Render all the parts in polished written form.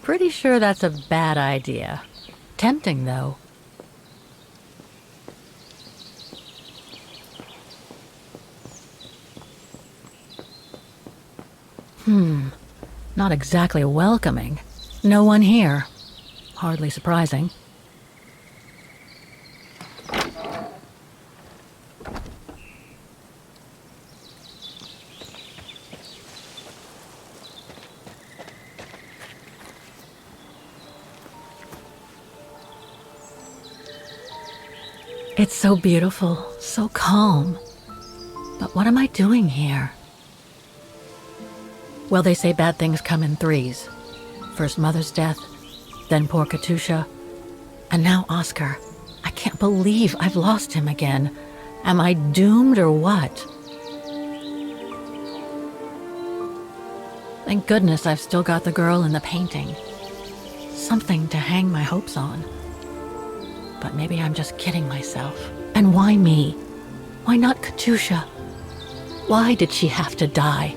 Pretty sure that's a bad idea. Tempting, though. Not exactly welcoming. No one here. Hardly surprising. It's so beautiful, so calm. But what am I doing here? Well, they say bad things come in threes. First Mother's death, then poor Katusha, and now Oscar. I can't believe I've lost him again. Am I doomed or what? Thank goodness I've still got the girl in the painting. Something to hang my hopes on. But maybe I'm just kidding myself. And why me? Why not Katusha? Why did she have to die?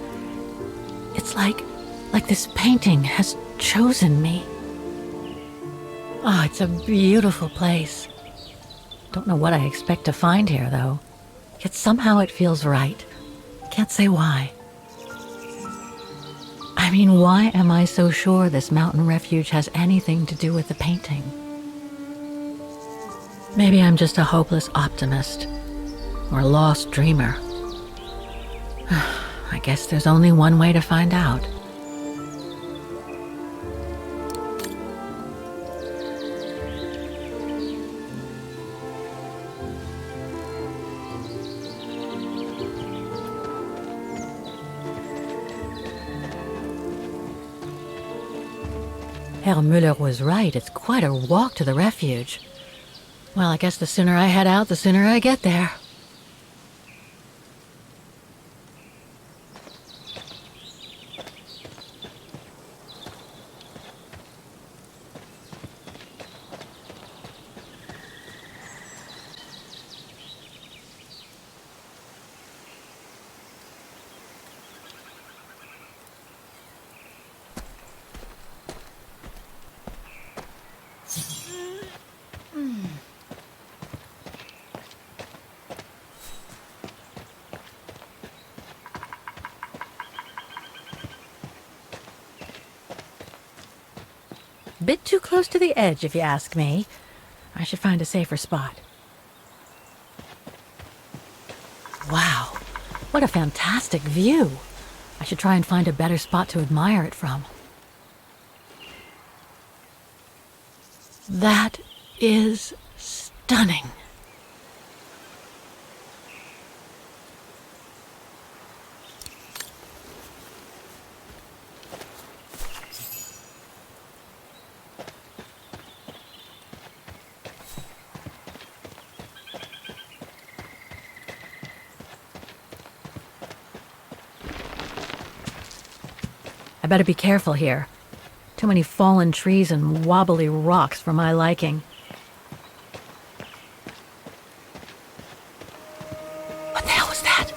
It's like this painting has chosen me. Oh, it's a beautiful place. Don't know what I expect to find here, though. Yet somehow it feels right. Can't say why. I mean, why am I so sure this mountain refuge has anything to do with the painting? Maybe I'm just a hopeless optimist, or a lost dreamer. I guess there's only one way to find out. Herr Müller was right. It's quite a walk to the refuge. Well, I guess the sooner I head out, the sooner I get there. Bit too close to the edge, if you ask me. I should find a safer spot. Wow, what a fantastic view. I should try and find a better spot to admire it from. That is stunning. I better be careful here. Too many fallen trees and wobbly rocks for my liking. What the hell was that?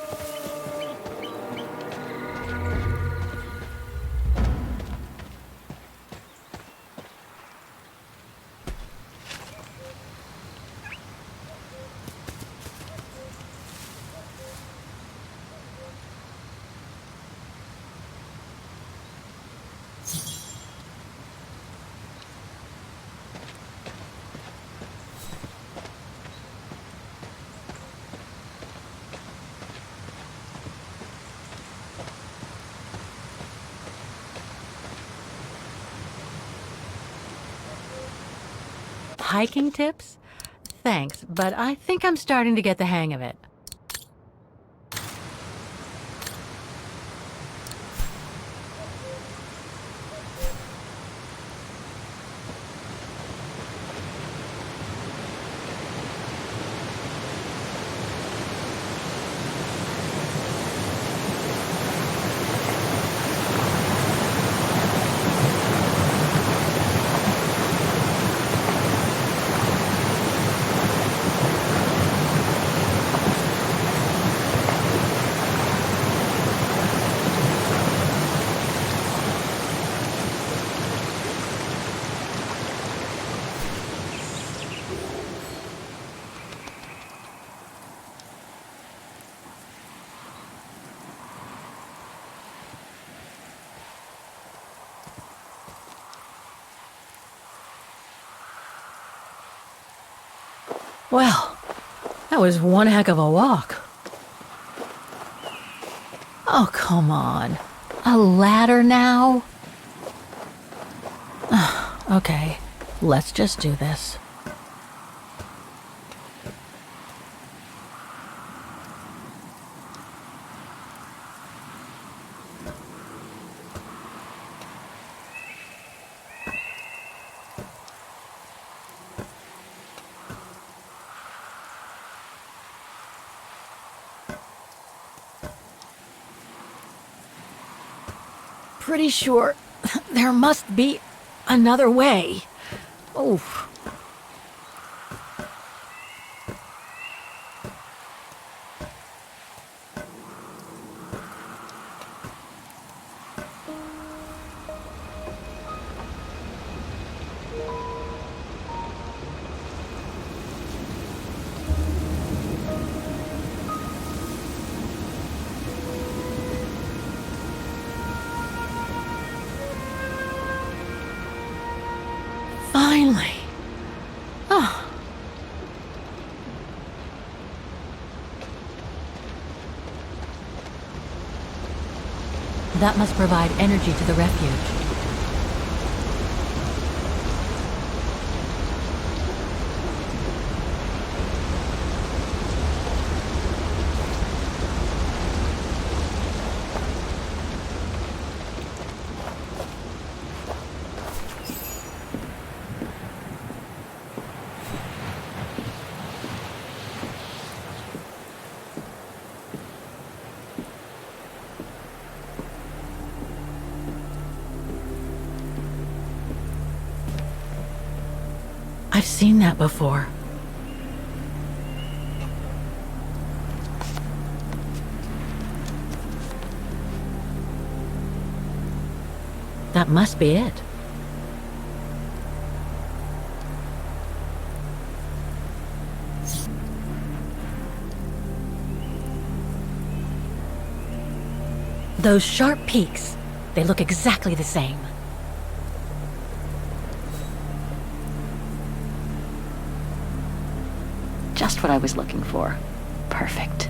Hiking tips? Thanks, but I think I'm starting to get the hang of it. Well, that was one heck of a walk. Oh, come on. A ladder now? Okay, let's just do this. Pretty sure there must be another way. Oh. Finally. Oh. That must provide energy to the refuge. I've seen that before. That must be it. Those sharp peaks, they look exactly the same. Just what I was looking for. Perfect.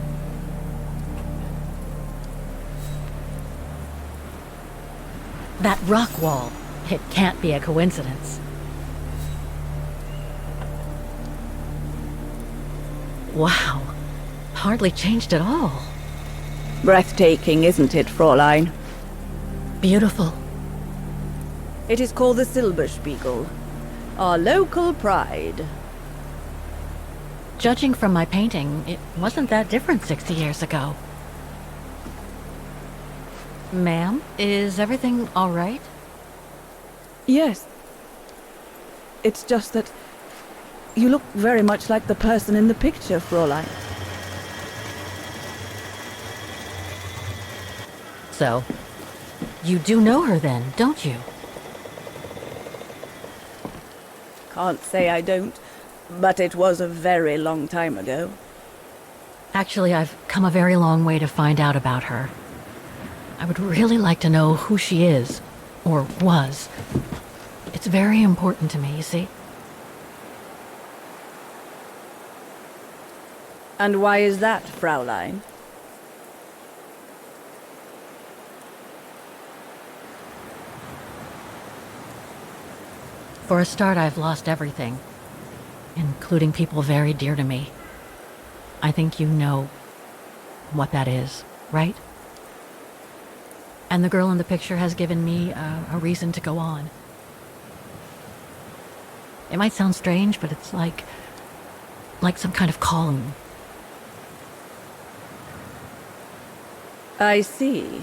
That rock wall, it can't be a coincidence. Wow, hardly changed at all. Breathtaking, isn't it, Fräulein? Beautiful. It is called the Silberspiegel, our local pride. Judging from my painting, it wasn't that different 60 years ago. Ma'am, is everything all right? Yes. It's just that you look very much like the person in the picture, Fräulein. So, you do know her then, don't you? Can't say I don't, but it was a very long time ago. Actually, I've come a very long way to find out about her. I would really like to know who she is, or was. It's very important to me, you see? And why is that, Fräulein? For a start, I've lost everything, including people very dear to me. I think you know what that is, right? And the girl in the picture has given me a reason to go on. It might sound strange, but it's like some kind of calling. I see.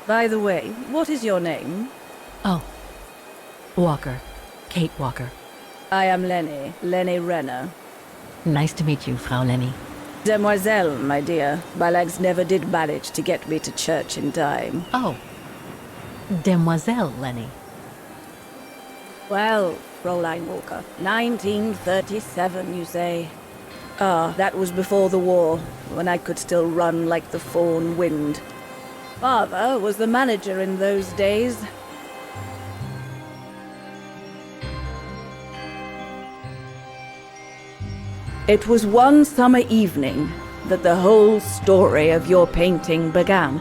By the way, what is your name? Oh, Walker. Kate Walker. I am Lenny Renner. Nice to meet you, Frau Lenny. Demoiselle, my dear. My legs never did manage to get me to church in time. Oh, Demoiselle Lenny. Well, Fräulein Walker, 1937, you say? Ah, that was before the war, when I could still run like the fawn wind. Father was the manager in those days. It was one summer evening that the whole story of your painting began.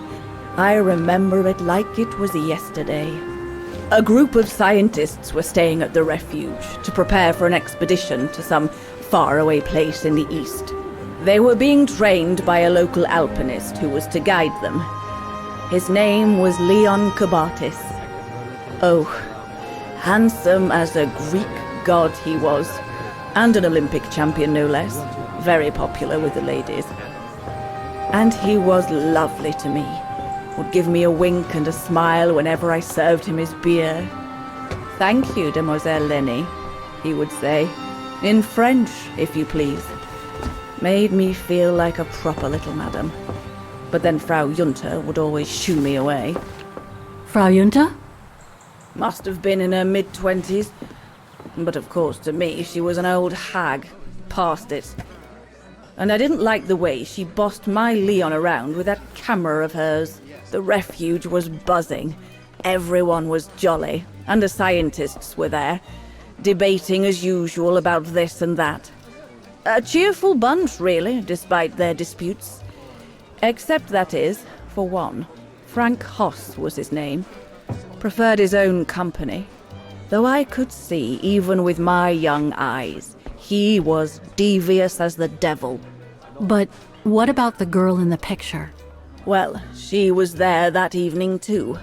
I remember it like it was yesterday. A group of scientists were staying at the refuge to prepare for an expedition to some faraway place in the east. They were being trained by a local alpinist who was to guide them. His name was Leon Kabatis. Oh, handsome as a Greek god he was, and an Olympic champion no less, very popular with the ladies. And he was lovely to me, would give me a wink and a smile whenever I served him his beer. "Thank you, Demoiselle Lenny," he would say, in French, if you please. Made me feel like a proper little madam. But then Frau Junta would always shoo me away. Frau Junta? Must have been in her mid-20s. But of course, to me, she was an old hag, past it. And I didn't like the way she bossed my Leon around with that camera of hers. The refuge was buzzing. Everyone was jolly, and the scientists were there, debating as usual about this and that. A cheerful bunch, really, despite their disputes. Except, that is, for one. Frank Hoss was his name. Preferred his own company. Though I could see, even with my young eyes, he was devious as the devil. But what about the girl in the picture? Well, she was there that evening too.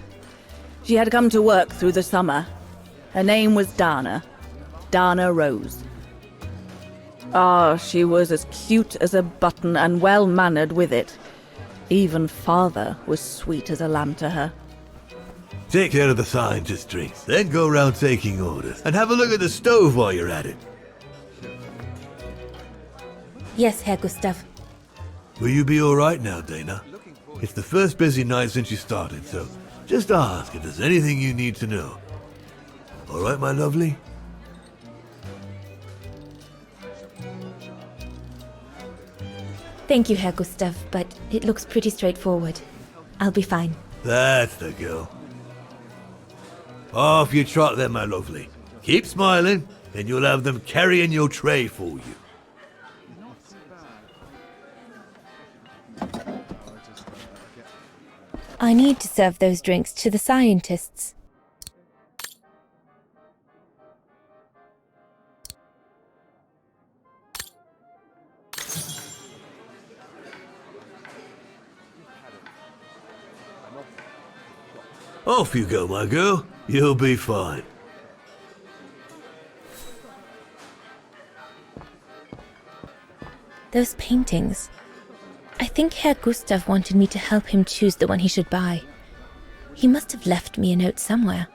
She had come to work through the summer. Her name was Dana. Dana Rose. Ah, she was as cute as a button and well-mannered with it. Even father was sweet as a lamb to her. Take care of the scientist drinks, then go around taking orders. And have a look at the stove while you're at it. Yes, Herr Gustav. Will you be alright now, Dana? It's the first busy night since you started, so just ask if there's anything you need to know. Alright, my lovely? Thank you, Herr Gustav, but it looks pretty straightforward. I'll be fine. That's the girl. Off you trot then, my lovely. Keep smiling, and you'll have them carrying your tray for you. I need to serve those drinks to the scientists. Off you go, my girl. You'll be fine. Those paintings. I think Herr Gustav wanted me to help him choose the one he should buy. He must have left me a note somewhere.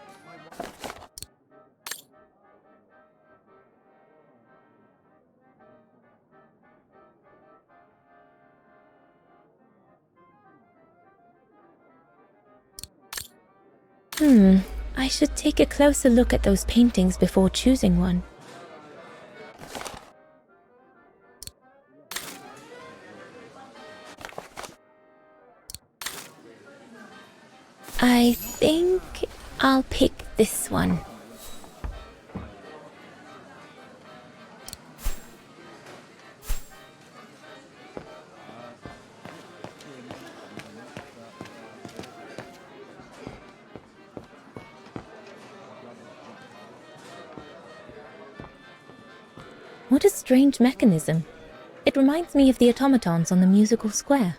I should take a closer look at those paintings before choosing one. I think I'll pick this one. What a strange mechanism. It reminds me of the automatons on the musical square.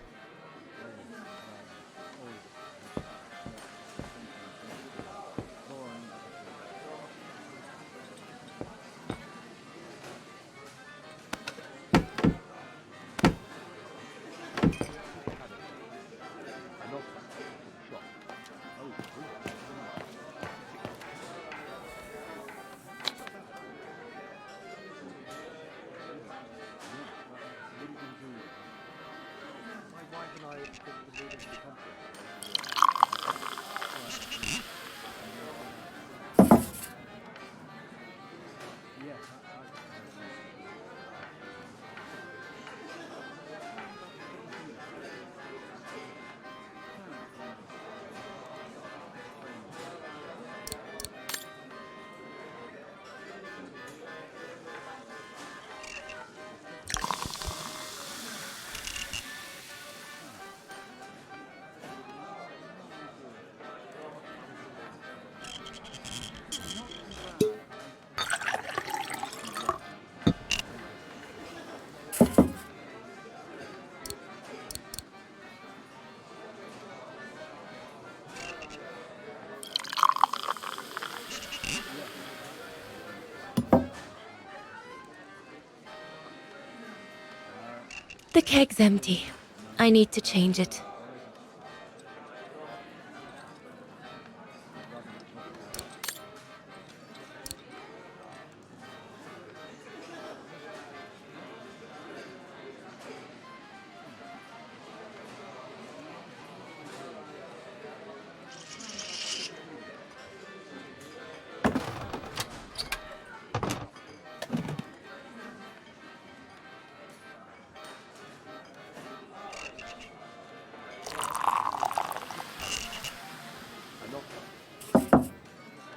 keg's empty. I need to change it.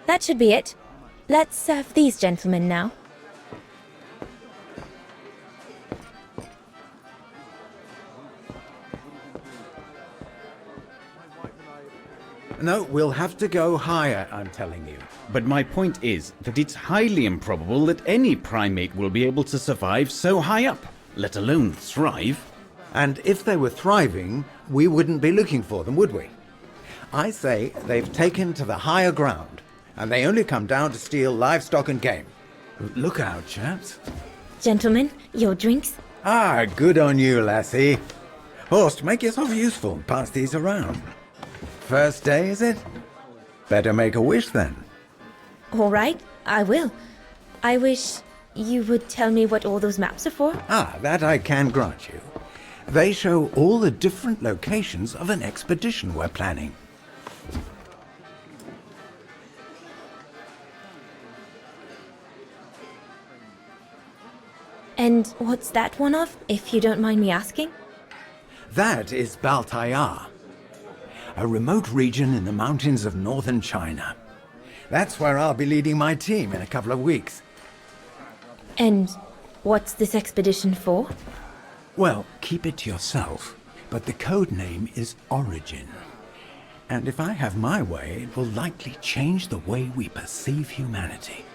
That should be it. Let's serve these gentlemen now. No, we'll have to go higher, I'm telling you. But my point is that it's highly improbable that any primate will be able to survive so high up, let alone thrive. And if they were thriving, we wouldn't be looking for them, would we? I say they've taken to the higher ground, and they only come down to steal livestock and game. Look out, chaps. Gentlemen, your drinks? Ah, good on you, lassie. Horst, make yourself useful and pass these around. First day, is it? Better make a wish then. All right, I will. I wish you would tell me what all those maps are for. Ah, that I can grant you. They show all the different locations of an expedition we're planning. And what's that one of, if you don't mind me asking? That is Baltayar, a remote region in the mountains of northern China. That's where I'll be leading my team in a couple of weeks. And what's this expedition for? Well, keep it to yourself, but the code name is Origin. And if I have my way, it will likely change the way we perceive humanity.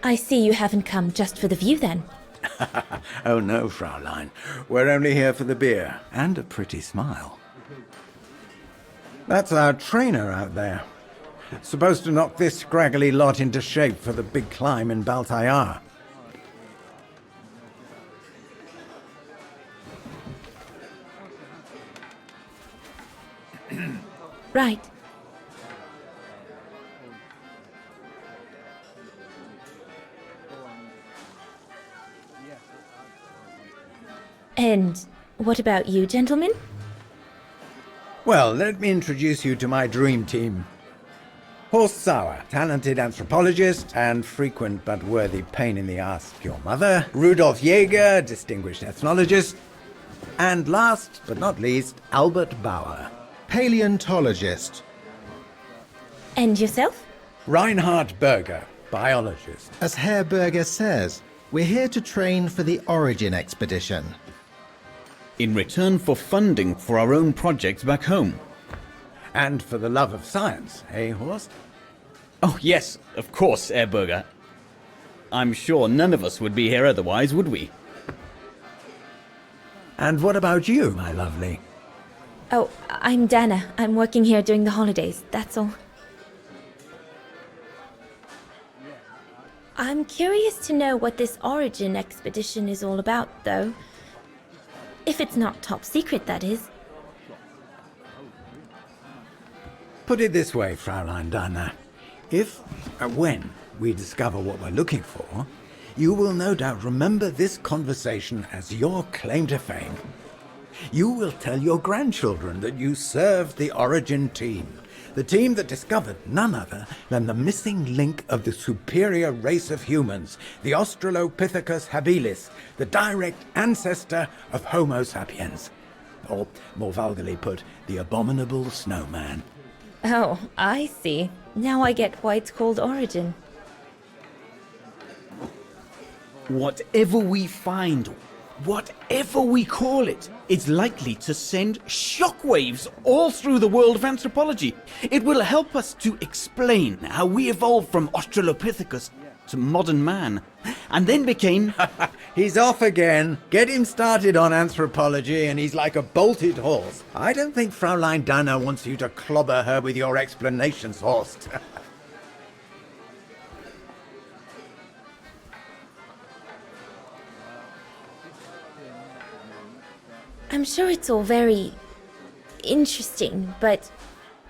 I see you haven't come just for the view then. Oh no, Fraulein. We're only here for the beer and a pretty smile. That's our trainer out there. Supposed to knock this scraggly lot into shape for the big climb in Baltayar. Right. And what about you, gentlemen? Well, let me introduce you to my dream team. Horst Sauer, talented anthropologist and frequent but worthy pain in the ass to your mother. Rudolf Jäger, distinguished ethnologist. And last but not least, Albert Bauer, paleontologist. And yourself? Reinhard Berger, biologist. As Herr Berger says, we're here to train for the Origin expedition. In return for funding for our own projects back home. And for the love of science, eh, Horst? Oh yes, of course, Herr Berger. I'm sure none of us would be here otherwise, would we? And what about you, my lovely? Oh, I'm Dana. I'm working here during the holidays, that's all. I'm curious to know what this Origin expedition is all about, though. If it's not top secret, that is. Put it this way, Fraulein Dana. When we discover what we're looking for, you will no doubt remember this conversation as your claim to fame. You will tell your grandchildren that you served the Origin team, the team that discovered none other than the missing link of the superior race of humans, the Australopithecus habilis, the direct ancestor of Homo sapiens. Or, more vulgarly put, the abominable snowman. Oh, I see. Now I get why it's called Origin. Whatever we find, whatever we call it, it's likely to send shockwaves all through the world of anthropology. It will help us to explain how we evolved from Australopithecus to modern man, and then became... He's off again. Get him started on anthropology and he's like a bolted horse. I don't think Fraulein Dana wants you to clobber her with your explanations, Horst. I'm sure it's all very interesting, but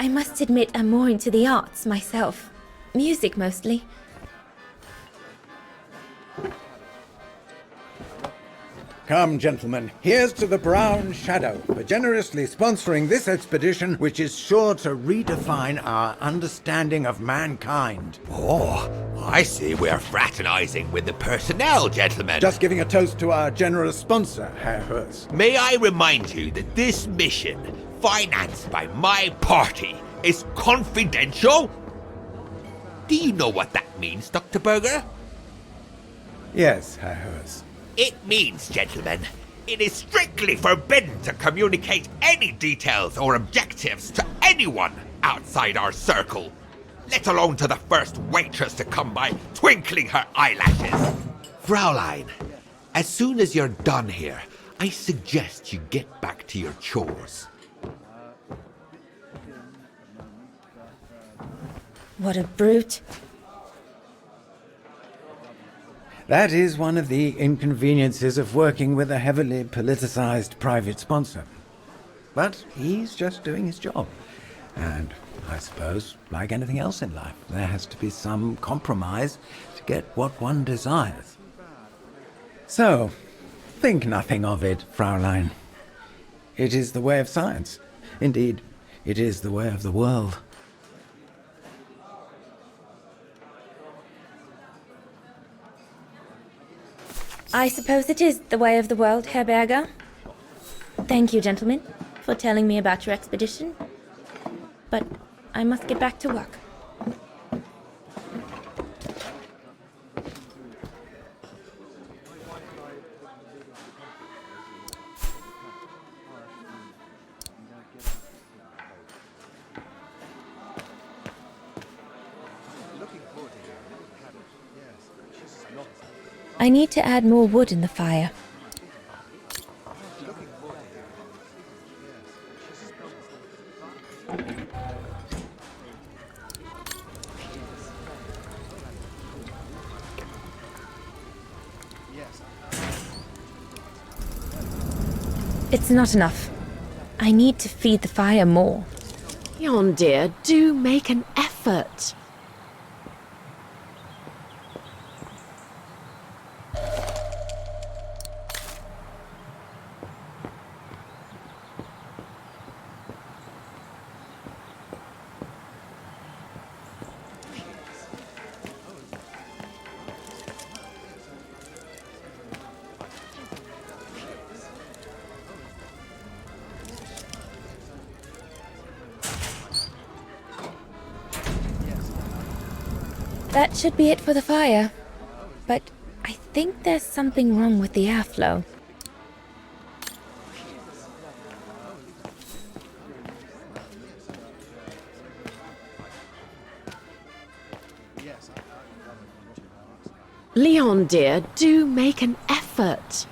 I must admit I'm more into the arts myself. Music mostly. Come, gentlemen, here's to the Brown Shadow for generously sponsoring this expedition, which is sure to redefine our understanding of mankind. Oh, I see we're fraternizing with the personnel, gentlemen. Just giving a toast to our generous sponsor, Herr Hers. May I remind you that this mission, financed by my party, is confidential? Do you know what that means, Dr. Berger? Yes, Herr Hers. It means, gentlemen, it is strictly forbidden to communicate any details or objectives to anyone outside our circle, let alone to the first waitress to come by twinkling her eyelashes. Fraulein, as soon as you're done here, I suggest you get back to your chores. What a brute. That is one of the inconveniences of working with a heavily politicized private sponsor. But he's just doing his job. And I suppose, like anything else in life, there has to be some compromise to get what one desires. So, think nothing of it, Fraulein. It is the way of science. Indeed, it is the way of the world. I suppose it is the way of the world, Herr Berger. Thank you, gentlemen, for telling me about your expedition. But I must get back to work. I need to add more wood in the fire. It's not enough. I need to feed the fire more. Leon, dear, do make an effort. That should be it for the fire. But I think there's something wrong with the airflow. Leon, dear, do make an effort.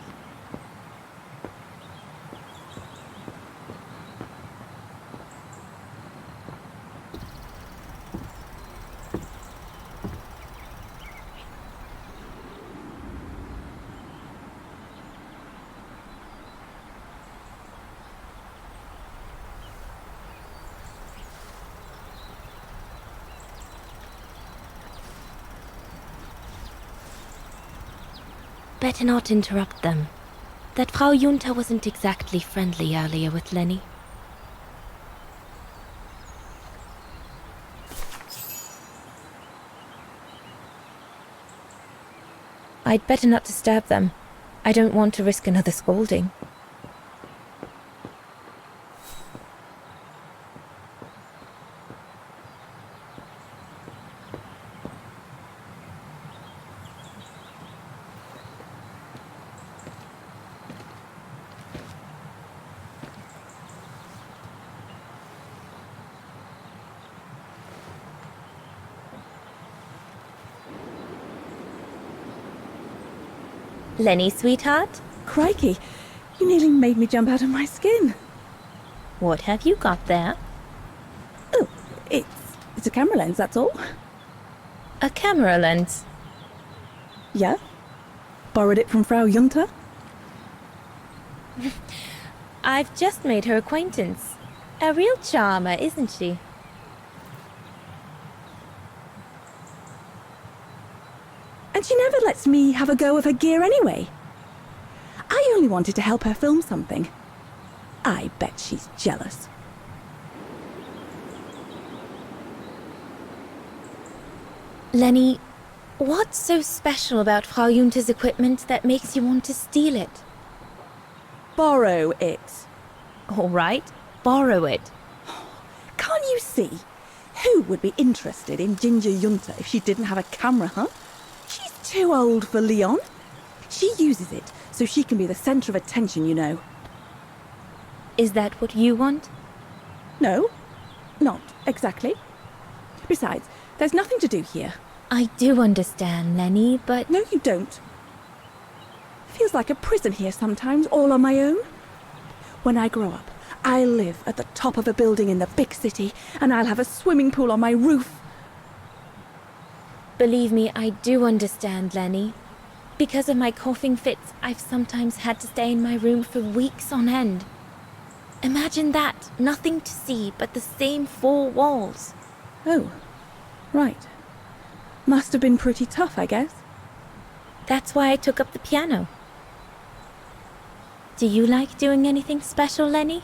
Better not interrupt them. That Frau Junta wasn't exactly friendly earlier with Lenny. I'd better not disturb them. I don't want to risk another scolding. Lenny, sweetheart? Crikey, you nearly made me jump out of my skin. What have you got there? Oh, it's a camera lens, that's all. A camera lens. Yeah? Borrowed it from Frau Junta? I've just made her acquaintance. A real charmer, isn't she? And she never lets me have a go of her gear anyway. I only wanted to help her film something. I bet she's jealous. Lenny, what's so special about Frau Junta's equipment that makes you want to steal it? Borrow it. All right, borrow it. Can't you see? Who would be interested in Ginger Junta if she didn't have a camera, huh? She's too old for Leon. She uses it so she can be the centre of attention, you know. Is that what you want? No, not exactly. Besides, there's nothing to do here. I do understand, Lenny, but... No, you don't. Feels like a prison here sometimes, all on my own. When I grow up, I'll live at the top of a building in the big city, and I'll have a swimming pool on my roof. Believe me, I do understand, Lenny. Because of my coughing fits, I've sometimes had to stay in my room for weeks on end. Imagine that, nothing to see but the same four walls. Oh, right. Must have been pretty tough, I guess. That's why I took up the piano. Do you like doing anything special, Lenny?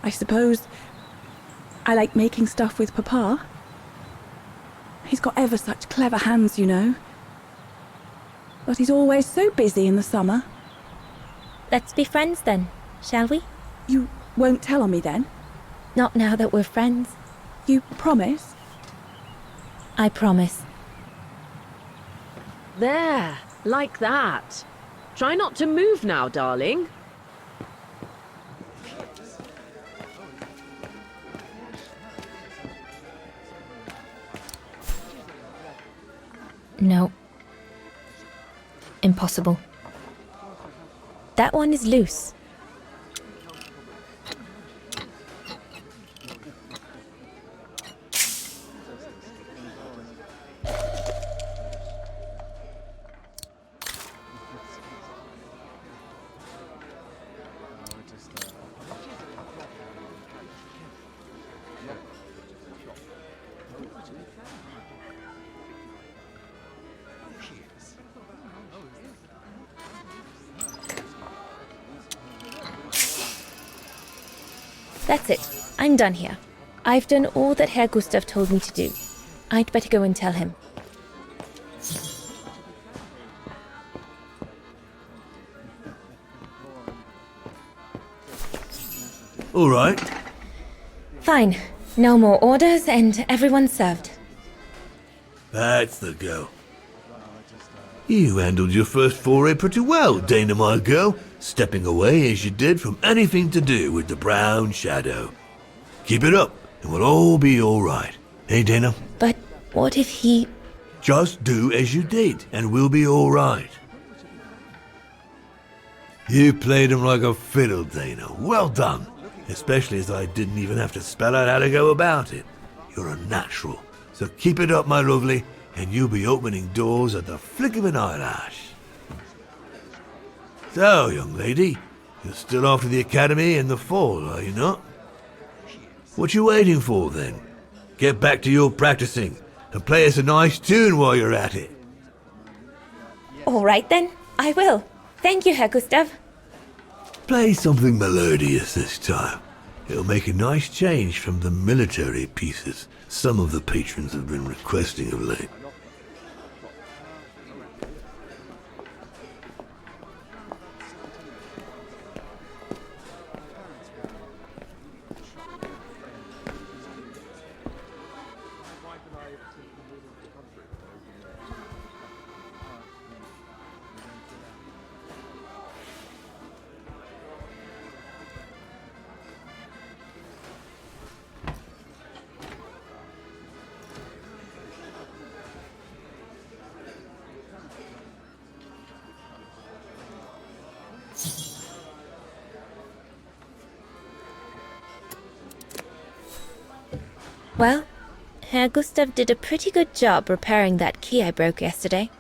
I suppose I like making stuff with Papa. He's got ever such clever hands, you know. But he's always so busy in the summer. Let's be friends then, shall we? You won't tell on me then? Not now that we're friends. You promise? I promise. There, like that. Try not to move now, darling. No. Impossible. That one is loose. That's it. I'm done here. I've done all that Herr Gustav told me to do. I'd better go and tell him. All right. Fine. No more orders and everyone's served. That's the go. You handled your first foray pretty well, Dana, my girl, stepping away as you did from anything to do with the Brown Shadow. Keep it up, and we'll all be all right. Hey, Dana? But what if he... Just do as you did, and we'll be all right. You played him like a fiddle, Dana. Well done. Especially as I didn't even have to spell out how to go about it. You're a natural. So keep it up, my lovely, and you'll be opening doors at the flick of an eyelash. So, young lady, you're still off to the academy in the fall, are you not? What you waiting for, then? Get back to your practicing, and play us a nice tune while you're at it. All right then, I will. Thank you, Herr Gustav. Play something melodious this time. It'll make a nice change from the military pieces some of the patrons have been requesting of late. Well, Herr Gustav did a pretty good job repairing that key I broke yesterday.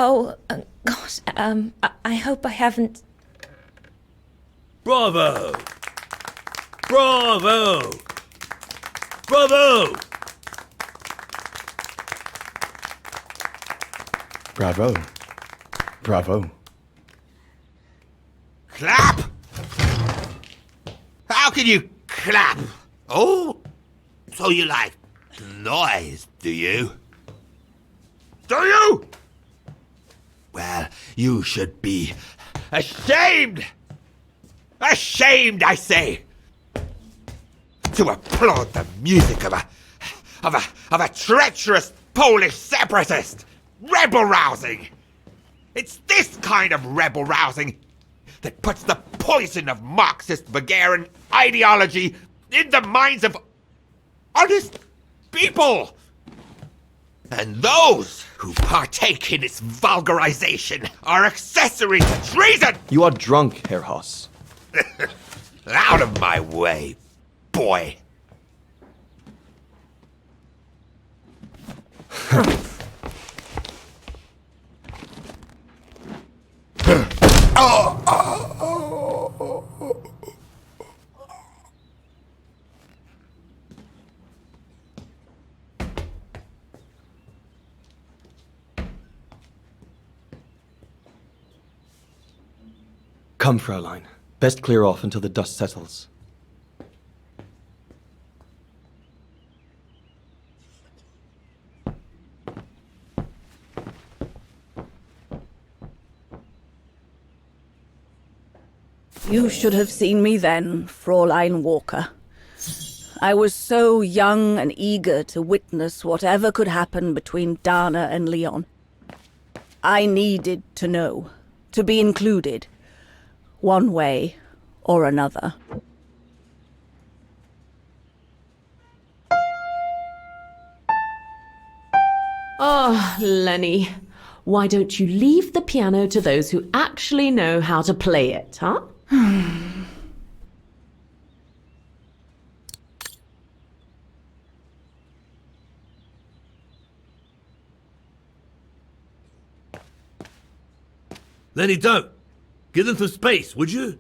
Oh, gosh, I hope I haven't... Bravo! Bravo! Bravo! Bravo. Bravo. Clap? How can you clap? Oh, so you like noise, do you? Do you? Well, you should be ashamed! Ashamed, I say! To applaud the music of a treacherous Polish separatist! Rebel rousing! It's this kind of rebel rousing that puts the poison of Marxist Bulgarian ideology in the minds of honest people! And those who partake in its vulgarization are accessory to treason! You are drunk, Herr Haas. Out of my way, boy. Come, Fraulein. Best clear off until the dust settles. You should have seen me then, Fräulein Walker. I was so young and eager to witness whatever could happen between Dana and Leon. I needed to know, to be included, one way or another. Oh, Lenny. Why don't you leave the piano to those who actually know how to play it, huh? Lenny, don't! Give them some space, would you?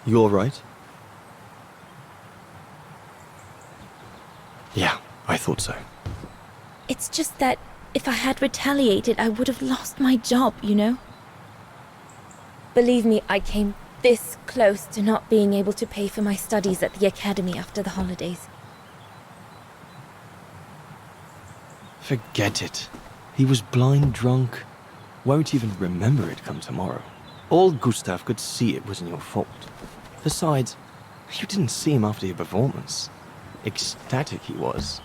You all right? Yeah, I thought so. It's just that if I had retaliated, I would have lost my job, you know? Believe me, I came this close to not being able to pay for my studies at the academy after the holidays. Forget it. He was blind drunk. Won't even remember it come tomorrow. Old Gustav could see it wasn't your fault. Besides, you didn't see him after your performance. Ecstatic he was.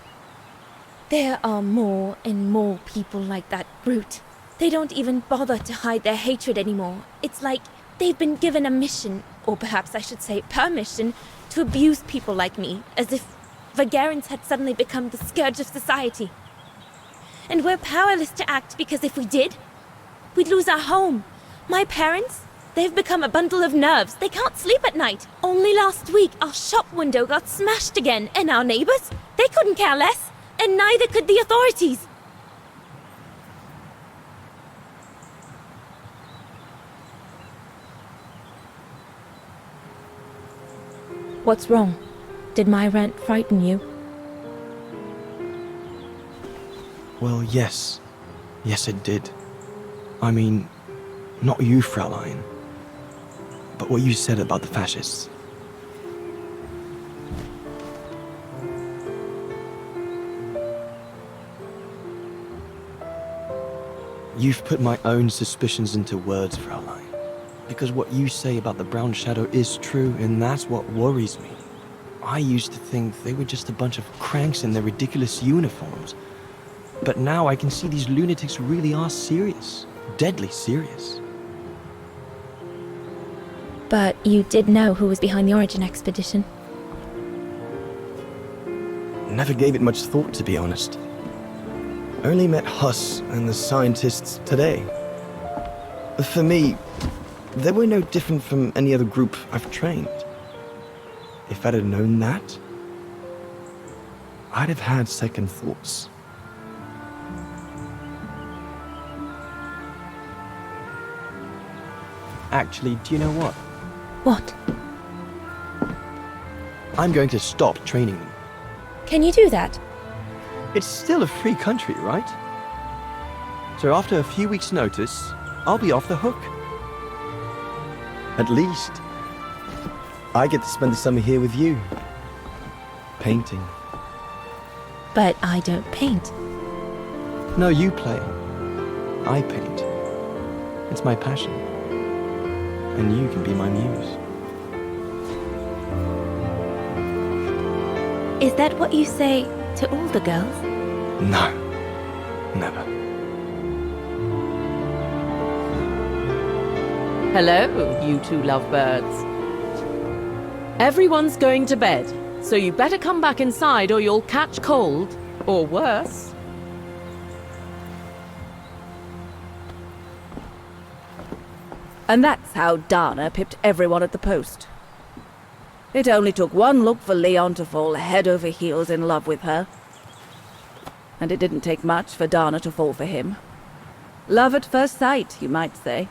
There are more and more people like that brute. They don't even bother to hide their hatred anymore. It's like they've been given a mission, or perhaps I should say permission, to abuse people like me, as if Vagarans had suddenly become the scourge of society. And we're powerless to act because if we did, we'd lose our home. My parents, they've become a bundle of nerves. They can't sleep at night. Only last week, our shop window got smashed again, and our neighbors, they couldn't care less, and neither could the authorities. What's wrong? Did my rant frighten you? Well, yes. Yes, it did. I mean, not you, Fraulein. But what you said about the fascists. You've put my own suspicions into words, Fraulein. because what you say about the Brown Shadow is true, and that's what worries me. I used to think they were just a bunch of cranks in their ridiculous uniforms. But now I can see these lunatics really are serious. Deadly serious. But you did know who was behind the Origin expedition. Never gave it much thought, to be honest. Only met Huss and the scientists today. For me, they were no different from any other group I've trained. If I'd have known that, I'd have had second thoughts. Actually, do you know what? What? I'm going to stop training them. Can you do that? It's still a free country, right? So after a few weeks' notice, I'll be off the hook. At least, I get to spend the summer here with you. Painting. But I don't paint. No, you play. I paint. It's my passion. And you can be my muse. Is that what you say to all the girls? No. Never. Hello, you two lovebirds. Everyone's going to bed, so you better come back inside or you'll catch cold, or worse. And that's how Dana pipped everyone at the post. It only took one look for Leon to fall head over heels in love with her. And it didn't take much for Dana to fall for him. Love at first sight, you might say.